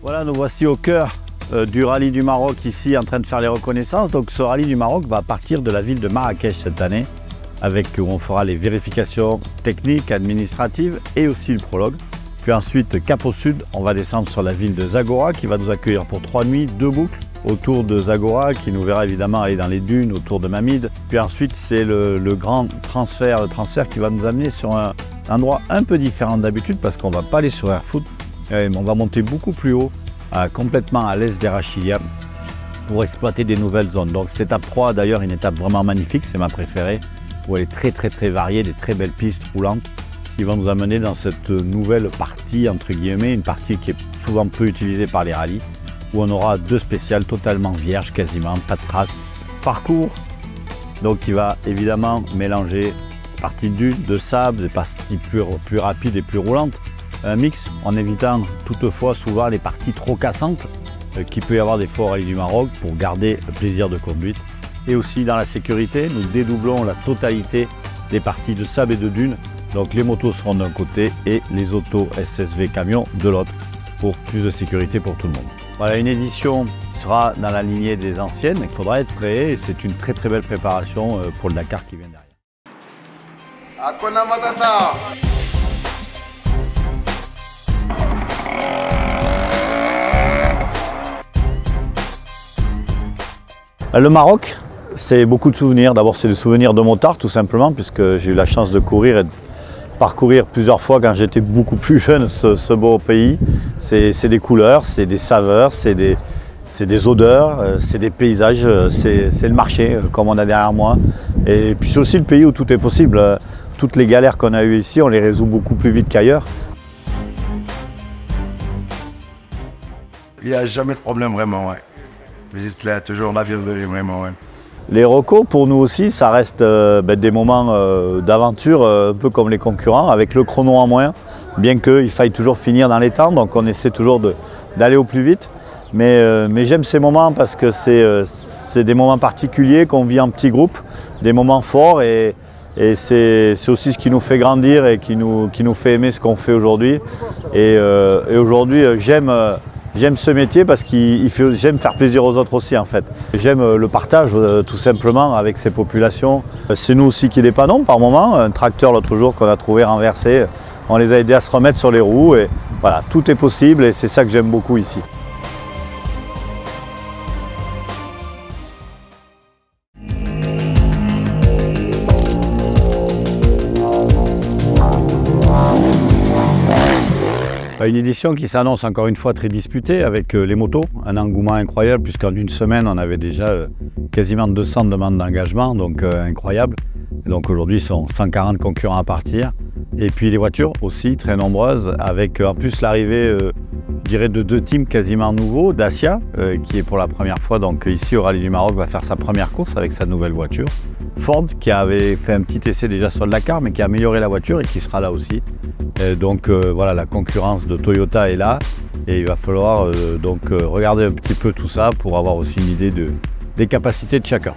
Voilà, nous voici au cœur du rallye du Maroc, ici en train de faire les reconnaissances. Donc ce rallye du Maroc va partir de la ville de Marrakech cette année, où on fera les vérifications techniques, administratives et aussi le prologue. Puis ensuite, cap au sud, on va descendre sur la ville de Zagora qui va nous accueillir pour 3 nuits, 2 boucles autour de Zagora qui nous verra évidemment aller dans les dunes autour de Mamid. Puis ensuite, c'est le grand transfert, qui va nous amener sur un endroit un peu différent d'habitude parce qu'on ne va pas aller sur Airfoot, on va monter beaucoup plus haut, complètement à l'est d'Erachilia pour exploiter des nouvelles zones. Donc cette étape 3 d'ailleurs, une étape vraiment magnifique, c'est ma préférée, où elle est très variée, des très belles pistes roulantes qui vont nous amener dans cette nouvelle partie, entre guillemets, une partie qui est souvent peu utilisée par les rallyes, où on aura 2 spéciales totalement vierges, quasiment, pas de traces. Parcours, donc qui va évidemment mélanger parties de dunes, de sable, des parties plus rapides et plus roulantes. Un mix en évitant toutefois souvent les parties trop cassantes qu'il peut y avoir des fois au rallye du Maroc pour garder le plaisir de conduite. Et aussi dans la sécurité, nous dédoublons la totalité des parties de sable et de dunes. Donc les motos seront d'un côté et les autos SSV camions de l'autre pour plus de sécurité pour tout le monde. Voilà, une édition sera dans la lignée des anciennes, il faudra être prêt et c'est une très belle préparation pour le Dakar qui vient derrière. Hakuna Matata. Le Maroc, c'est beaucoup de souvenirs. D'abord, c'est des souvenirs de motard, tout simplement, puisque j'ai eu la chance de courir et de parcourir plusieurs fois quand j'étais beaucoup plus jeune ce beau pays. C'est des couleurs, c'est des saveurs, c'est des odeurs, c'est des paysages, c'est le marché, comme on a derrière moi. Et puis c'est aussi le pays où tout est possible. Toutes les galères qu'on a eues ici, on les résout beaucoup plus vite qu'ailleurs. Il n'y a jamais de problème, vraiment, ouais. Visite là, toujours la ville, vraiment, ouais. Les recos, pour nous aussi, ça reste des moments d'aventure, un peu comme les concurrents, avec le chrono en moins, bien qu'il faille toujours finir dans les temps, donc on essaie toujours d'aller au plus vite. Mais j'aime ces moments parce que c'est des moments particuliers qu'on vit en petits groupes, des moments forts, et c'est aussi ce qui nous fait grandir et qui nous fait aimer ce qu'on fait aujourd'hui. Et aujourd'hui, j'aime ce métier parce que j'aime faire plaisir aux autres aussi en fait. J'aime le partage tout simplement avec ces populations. C'est nous aussi qui dépannons par moment. Un tracteur l'autre jour qu'on a trouvé renversé, on les a aidés à se remettre sur les roues et voilà, tout est possible et c'est ça que j'aime beaucoup ici. Une édition qui s'annonce encore une fois très disputée avec les motos, un engouement incroyable puisqu'en une semaine on avait déjà quasiment 200 demandes d'engagement, donc incroyable. Et donc aujourd'hui ils sont 140 concurrents à partir. Et puis les voitures aussi très nombreuses avec en plus l'arrivée je dirais de 2 teams quasiment nouveaux, Dacia qui est pour la première fois donc ici au Rallye du Maroc va faire sa première course avec sa nouvelle voiture. Ford qui avait fait un petit essai déjà sur le Dakar mais qui a amélioré la voiture et qui sera là aussi. Donc voilà, la concurrence de Toyota est là et il va falloir regarder un petit peu tout ça pour avoir aussi une idée des capacités de chacun.